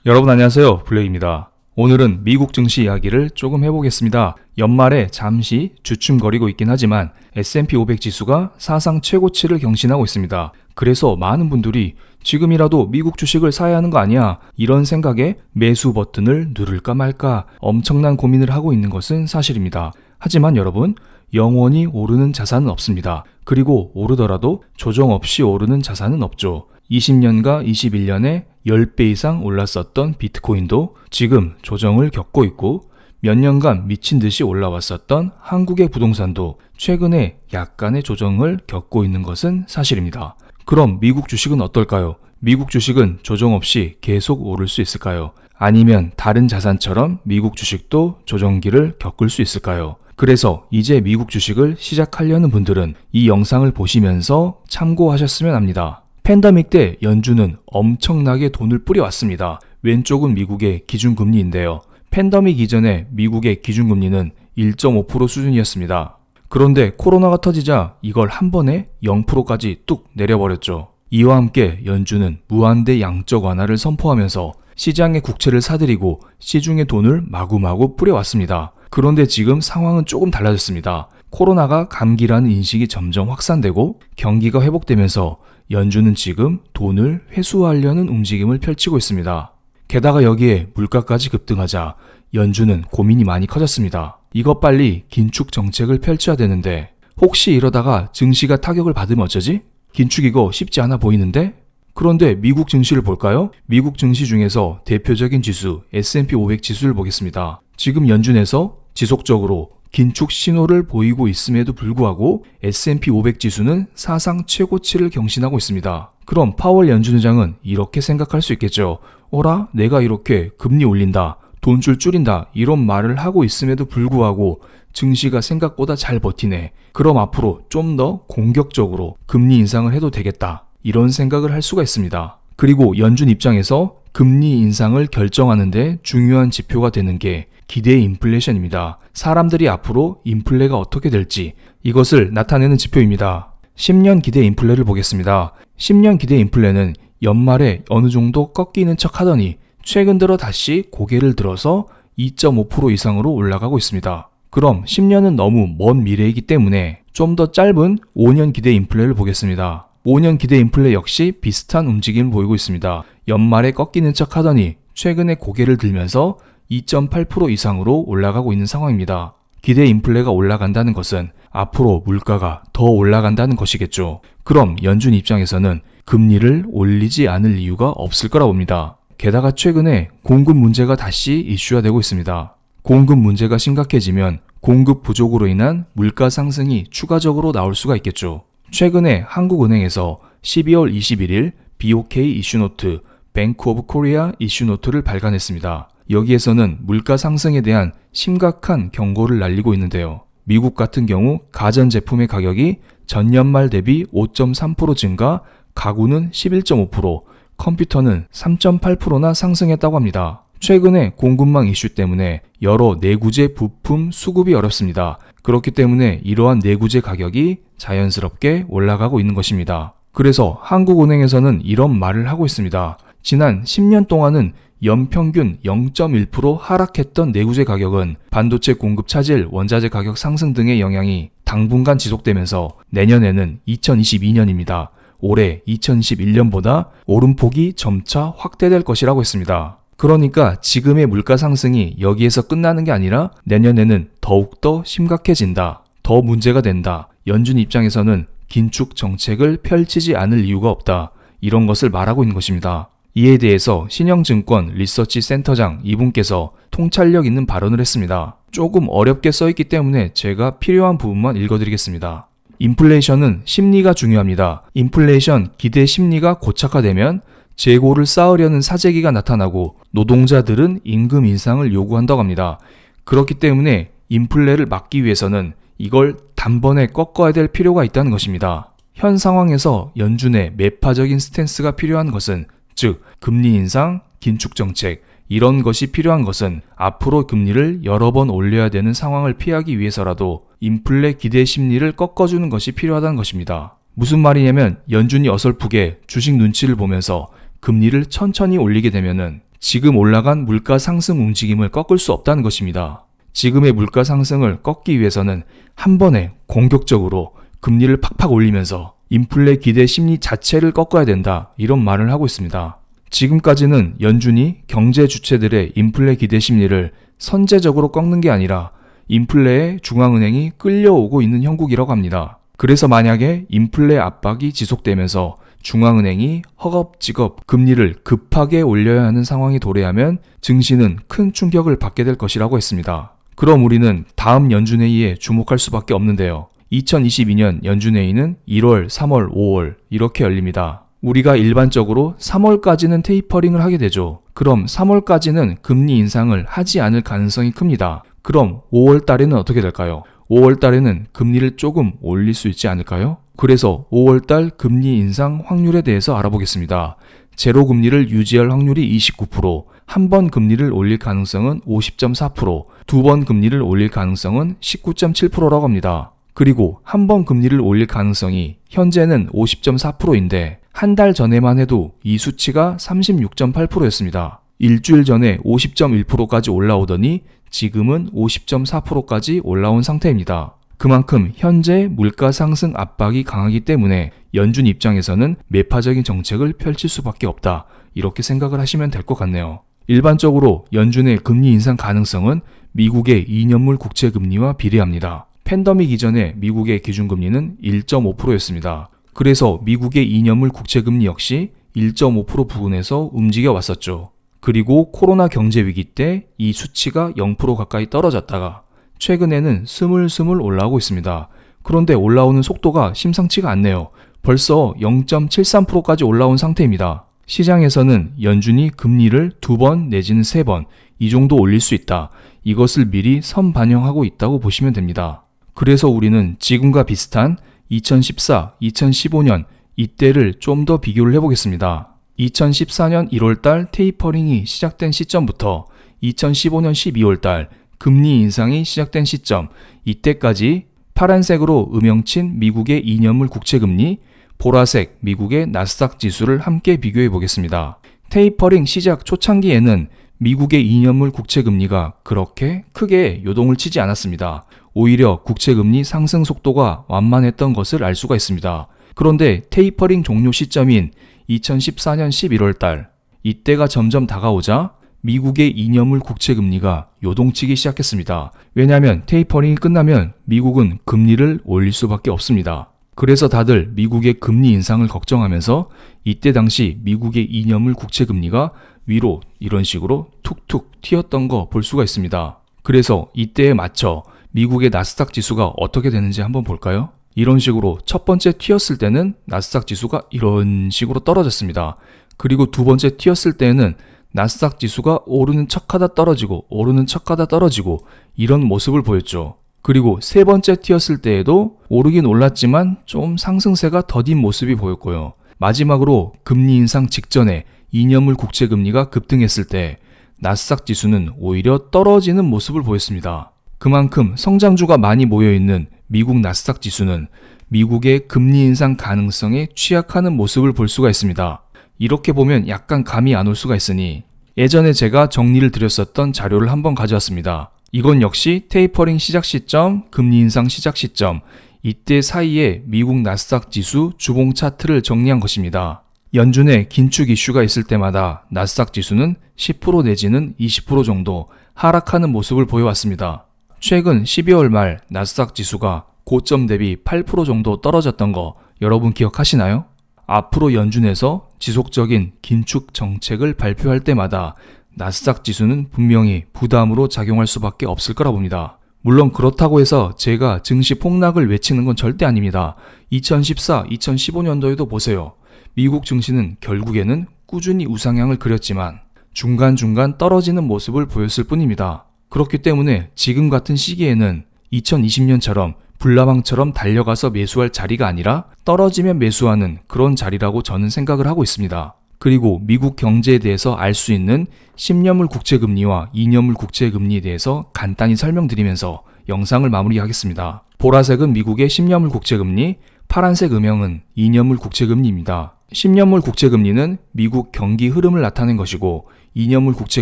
여러분 안녕하세요, 블레이입니다. 오늘은 미국 증시 이야기를 조금 해보겠습니다. 연말에 잠시 주춤거리고 있긴 하지만 S&P 500 지수가 사상 최고치를 경신하고 있습니다. 그래서 많은 분들이 지금이라도 미국 주식을 사야 하는 거 아니야? 이런 생각에 매수 버튼을 누를까 말까 엄청난 고민을 하고 있는 것은 사실입니다. 하지만 여러분, 영원히 오르는 자산은 없습니다. 그리고 오르더라도 조정 없이 오르는 자산은 없죠. 20년과 21년에 10배 이상 올랐었던 비트코인도 지금 조정을 겪고 있고, 몇 년간 미친 듯이 올라왔었던 한국의 부동산도 최근에 약간의 조정을 겪고 있는 것은 사실입니다. 그럼 미국 주식은 어떨까요? 미국 주식은 조정 없이 계속 오를 수 있을까요? 아니면 다른 자산처럼 미국 주식도 조정기를 겪을 수 있을까요? 그래서 이제 미국 주식을 시작하려는 분들은 이 영상을 보시면서 참고하셨으면 합니다. 팬데믹 때 연준은 엄청나게 돈을 뿌려왔습니다. 왼쪽은 미국의 기준금리인데요. 팬데믹 이전에 미국의 기준금리는 1.5% 수준이었습니다. 그런데 코로나가 터지자 이걸 한 번에 0%까지 뚝 내려버렸죠. 이와 함께 연준은 무한대 양적 완화를 선포하면서 시장의 국채를 사들이고 시중에 돈을 마구마구 뿌려왔습니다. 그런데 지금 상황은 조금 달라졌습니다. 코로나가 감기라는 인식이 점점 확산되고 경기가 회복되면서 연준은 지금 돈을 회수하려는 움직임을 펼치고 있습니다. 게다가 여기에 물가까지 급등하자 연준은 고민이 많이 커졌습니다. 이것 빨리 긴축 정책을 펼쳐야 되는데 혹시 이러다가 증시가 타격을 받으면 어쩌지? 긴축 이거 쉽지 않아 보이는데? 그런데 미국 증시를 볼까요? 미국 증시 중에서 대표적인 지수 S&P 500 지수를 보겠습니다. 지금 연준에서 지속적으로 긴축 신호를 보이고 있음에도 불구하고 S&P 500 지수는 사상 최고치를 경신하고 있습니다. 그럼 파월 연준 의장은 이렇게 생각할 수 있겠죠. 어라? 내가 이렇게 금리 올린다, 돈줄 줄인다 이런 말을 하고 있음에도 불구하고 증시가 생각보다 잘 버티네. 그럼 앞으로 좀 더 공격적으로 금리 인상을 해도 되겠다. 이런 생각을 할 수가 있습니다. 그리고 연준 입장에서 금리 인상을 결정하는데 중요한 지표가 되는 게 기대 인플레이션입니다. 사람들이 앞으로 인플레가 어떻게 될지 이것을 나타내는 지표입니다. 10년 기대 인플레를 보겠습니다. 10년 기대 인플레는 연말에 어느 정도 꺾이는 척 하더니 최근 들어 다시 고개를 들어서 2.5% 이상으로 올라가고 있습니다. 그럼 10년은 너무 먼 미래이기 때문에 좀 더 짧은 5년 기대 인플레를 보겠습니다. 5년 기대 인플레 역시 비슷한 움직임을 보이고 있습니다. 연말에 꺾이는 척 하더니 최근에 고개를 들면서 2.8% 이상으로 올라가고 있는 상황입니다. 기대 인플레가 올라간다는 것은 앞으로 물가가 더 올라간다는 것이겠죠. 그럼 연준 입장에서는 금리를 올리지 않을 이유가 없을 거라 봅니다. 게다가 최근에 공급 문제가 다시 이슈화 되고 있습니다. 공급 문제가 심각해지면 공급 부족으로 인한 물가 상승이 추가적으로 나올 수가 있겠죠. 최근에 한국은행에서 12월 21일 BOK 이슈노트, 뱅크 오브 코리아 이슈노트를 발간했습니다. 여기에서는 물가 상승에 대한 심각한 경고를 날리고 있는데요. 미국 같은 경우 가전제품의 가격이 전년 말 대비 5.3% 증가, 가구는 11.5%, 컴퓨터는 3.8%나 상승했다고 합니다. 최근에 공급망 이슈 때문에 여러 내구재 부품 수급이 어렵습니다. 그렇기 때문에 이러한 내구재 가격이 자연스럽게 올라가고 있는 것입니다. 그래서 한국은행에서는 이런 말을 하고 있습니다. 지난 10년 동안은 연평균 0.1% 하락했던 내구재 가격은 반도체 공급 차질, 원자재 가격 상승 등의 영향이 당분간 지속되면서 내년에는 2022년입니다. 올해 2021년보다 오름폭이 점차 확대될 것이라고 했습니다. 그러니까 지금의 물가 상승이 여기에서 끝나는 게 아니라 내년에는 더욱더 심각해진다. 더 문제가 된다. 연준 입장에서는 긴축 정책을 펼치지 않을 이유가 없다. 이런 것을 말하고 있는 것입니다. 이에 대해서 신영증권 리서치 센터장 이분께서 통찰력 있는 발언을 했습니다. 조금 어렵게 써있기 때문에 제가 필요한 부분만 읽어드리겠습니다. 인플레이션은 심리가 중요합니다. 인플레이션 기대 심리가 고착화되면 재고를 쌓으려는 사재기가 나타나고 노동자들은 임금 인상을 요구한다고 합니다. 그렇기 때문에 인플레를 막기 위해서는 이걸 단번에 꺾어야 될 필요가 있다는 것입니다. 현 상황에서 연준의 매파적인 스탠스가 필요한 것은 즉 금리 인상, 긴축 정책 이런 것이 필요한 것은 앞으로 금리를 여러 번 올려야 되는 상황을 피하기 위해서라도 인플레 기대 심리를 꺾어주는 것이 필요하다는 것입니다. 무슨 말이냐면 연준이 어설프게 주식 눈치를 보면서 금리를 천천히 올리게 되면은 지금 올라간 물가 상승 움직임을 꺾을 수 없다는 것입니다. 지금의 물가 상승을 꺾기 위해서는 한 번에 공격적으로 금리를 팍팍 올리면서 인플레 기대 심리 자체를 꺾어야 된다, 이런 말을 하고 있습니다. 지금까지는 연준이 경제 주체들의 인플레 기대 심리를 선제적으로 꺾는 게 아니라 인플레에 중앙은행이 끌려오고 있는 형국이라고 합니다. 그래서 만약에 인플레 압박이 지속되면서 중앙은행이 허겁지겁 금리를 급하게 올려야 하는 상황이 도래하면 증시는 큰 충격을 받게 될 것이라고 했습니다. 그럼 우리는 다음 연준회의에 주목할 수밖에 없는데요. 2022년 연준회의는 1월, 3월, 5월 이렇게 열립니다. 우리가 일반적으로 3월까지는 테이퍼링을 하게 되죠. 그럼 3월까지는 금리 인상을 하지 않을 가능성이 큽니다. 그럼 5월 달에는 어떻게 될까요? 5월 달에는 금리를 조금 올릴 수 있지 않을까요? 그래서 5월 달 금리 인상 확률에 대해서 알아보겠습니다. 제로 금리를 유지할 확률이 29%, 한 번 금리를 올릴 가능성은 50.4%, 두 번 금리를 올릴 가능성은 19.7%라고 합니다. 그리고 한 번 금리를 올릴 가능성이 현재는 50.4%인데 한 달 전에만 해도 이 수치가 36.8%였습니다. 일주일 전에 50.1%까지 올라오더니 지금은 50.4%까지 올라온 상태입니다. 그만큼 현재 물가 상승 압박이 강하기 때문에 연준 입장에서는 매파적인 정책을 펼칠 수밖에 없다, 이렇게 생각을 하시면 될 것 같네요. 일반적으로 연준의 금리 인상 가능성은 미국의 2년물 국채 금리와 비례합니다. 팬데믹 이전에 미국의 기준금리는 1.5%였습니다. 그래서 미국의 2년물 국채 금리 역시 1.5% 부근에서 움직여 왔었죠. 그리고 코로나 경제 위기 때 이 수치가 0% 가까이 떨어졌다가 최근에는 스물스물 올라오고 있습니다. 그런데 올라오는 속도가 심상치가 않네요. 벌써 0.73%까지 올라온 상태입니다. 시장에서는 연준이 금리를 2번 내지는 3번 이 정도 올릴 수 있다, 이것을 미리 선반영하고 있다고 보시면 됩니다. 그래서 우리는 지금과 비슷한 2014, 2015년 이때를 좀 더 비교를 해보겠습니다. 2014년 1월달 테이퍼링이 시작된 시점부터 2015년 12월달 금리 인상이 시작된 시점, 이때까지 파란색으로 음영친 미국의 2년물 국채금리, 보라색 미국의 나스닥 지수를 함께 비교해 보겠습니다. 테이퍼링 시작 초창기에는 미국의 2년물 국채금리가 그렇게 크게 요동을 치지 않았습니다. 오히려 국채금리 상승 속도가 완만했던 것을 알 수가 있습니다. 그런데 테이퍼링 종료 시점인 2014년 11월 달, 이때가 점점 다가오자 미국의 2년물 국채금리가 요동치기 시작했습니다. 왜냐하면 테이퍼링이 끝나면 미국은 금리를 올릴 수밖에 없습니다. 그래서 다들 미국의 금리 인상을 걱정하면서 이때 당시 미국의 2년물 국채금리가 위로 이런 식으로 툭툭 튀었던 거 볼 수가 있습니다. 그래서 이때에 맞춰 미국의 나스닥 지수가 어떻게 되는지 한번 볼까요? 이런 식으로 첫 번째 튀었을 때는 나스닥 지수가 이런 식으로 떨어졌습니다. 그리고 두 번째 튀었을 때는 나스닥 지수가 오르는 척하다 떨어지고 오르는 척하다 떨어지고 이런 모습을 보였죠. 그리고 세 번째 튀었을 때에도 오르긴 올랐지만 좀 상승세가 더딘 모습이 보였고요. 마지막으로 금리 인상 직전에 2년물 국채금리가 급등했을 때 나스닥 지수는 오히려 떨어지는 모습을 보였습니다. 그만큼 성장주가 많이 모여있는 미국 나스닥 지수는 미국의 금리 인상 가능성에 취약하는 모습을 볼 수가 있습니다. 이렇게 보면 약간 감이 안 올 수가 있으니 예전에 제가 정리를 드렸었던 자료를 한번 가져왔습니다. 이건 역시 테이퍼링 시작 시점, 금리 인상 시작 시점, 이때 사이에 미국 나스닥 지수 주봉 차트를 정리한 것입니다. 연준의 긴축 이슈가 있을 때마다 나스닥 지수는 10% 내지는 20% 정도 하락하는 모습을 보여왔습니다. 최근 12월 말 나스닥 지수가 고점 대비 8% 정도 떨어졌던 거 여러분 기억하시나요? 앞으로 연준에서 지속적인 긴축 정책을 발표할 때마다 나스닥 지수는 분명히 부담으로 작용할 수밖에 없을 거라 봅니다. 물론 그렇다고 해서 제가 증시 폭락을 외치는 건 절대 아닙니다. 2014, 2015년도에도 보세요. 미국 증시는 결국에는 꾸준히 우상향을 그렸지만 중간중간 떨어지는 모습을 보였을 뿐입니다. 그렇기 때문에 지금 같은 시기에는 2020년처럼 불나방처럼 달려가서 매수할 자리가 아니라 떨어지면 매수하는 그런 자리라고 저는 생각을 하고 있습니다. 그리고 미국 경제에 대해서 알 수 있는 10년물 국채금리와 2년물 국채금리에 대해서 간단히 설명드리면서 영상을 마무리하겠습니다. 보라색은 미국의 10년물 국채금리, 파란색 음영은 2년물 국채금리입니다. 10년물 국채금리는 미국 경기 흐름을 나타낸 것이고 2년물 국채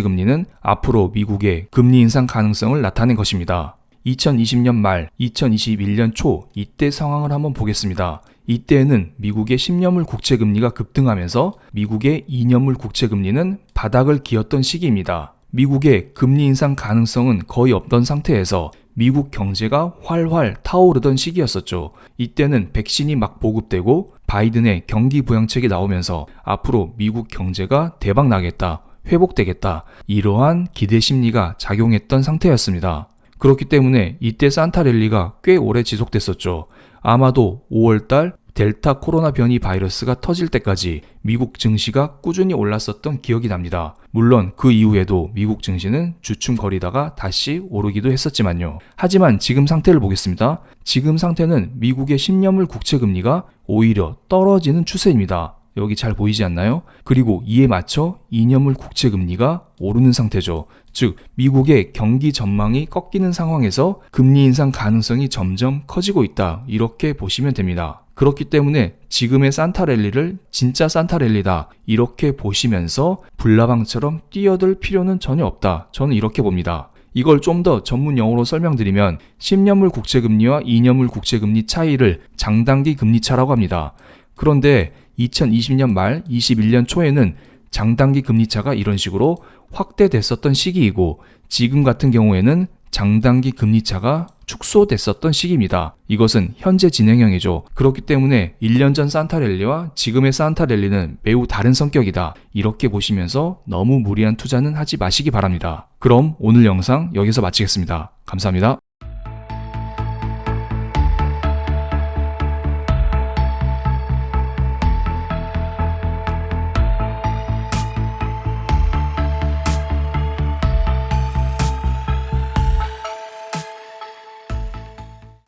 금리는 앞으로 미국의 금리 인상 가능성을 나타낸 것입니다. 2020년 말, 2021년 초 이때 상황을 한번 보겠습니다. 이때에는 미국의 10년물 국채 금리가 급등하면서 미국의 2년물 국채 금리는 바닥을 기었던 시기입니다. 미국의 금리 인상 가능성은 거의 없던 상태에서 미국 경제가 활활 타오르던 시기였었죠. 이때는 백신이 막 보급되고 바이든의 경기 부양책이 나오면서 앞으로 미국 경제가 대박 나겠다, 회복되겠다, 이러한 기대 심리가 작용했던 상태였습니다. 그렇기 때문에 이때 산타 랠리가 꽤 오래 지속됐었죠. 아마도 5월달 델타 코로나 변이 바이러스가 터질 때까지 미국 증시가 꾸준히 올랐었던 기억이 납니다. 물론 그 이후에도 미국 증시는 주춤거리다가 다시 오르기도 했었지만요. 하지만 지금 상태를 보겠습니다. 지금 상태는 미국의 10년물 국채 금리가 오히려 떨어지는 추세입니다. 여기 잘 보이지 않나요? 그리고 이에 맞춰 2년물 국채 금리가 오르는 상태죠. 즉 미국의 경기 전망이 꺾이는 상황에서 금리 인상 가능성이 점점 커지고 있다, 이렇게 보시면 됩니다. 그렇기 때문에 지금의 산타 랠리를 진짜 산타 랠리다, 이렇게 보시면서 불나방처럼 뛰어들 필요는 전혀 없다, 저는 이렇게 봅니다. 이걸 좀 더 전문 용어로 설명드리면 10년물 국채금리와 2년물 국채금리 차이를 장단기 금리차라고 합니다. 그런데 2020년 말 21년 초에는 장단기 금리차가 이런 식으로 확대됐었던 시기이고, 지금 같은 경우에는 장단기 금리차가 축소됐었던 시기입니다. 이것은 현재 진행형이죠. 그렇기 때문에 1년 전 산타 랠리와 지금의 산타 랠리는 매우 다른 성격이다, 이렇게 보시면서 너무 무리한 투자는 하지 마시기 바랍니다. 그럼 오늘 영상 여기서 마치겠습니다. 감사합니다.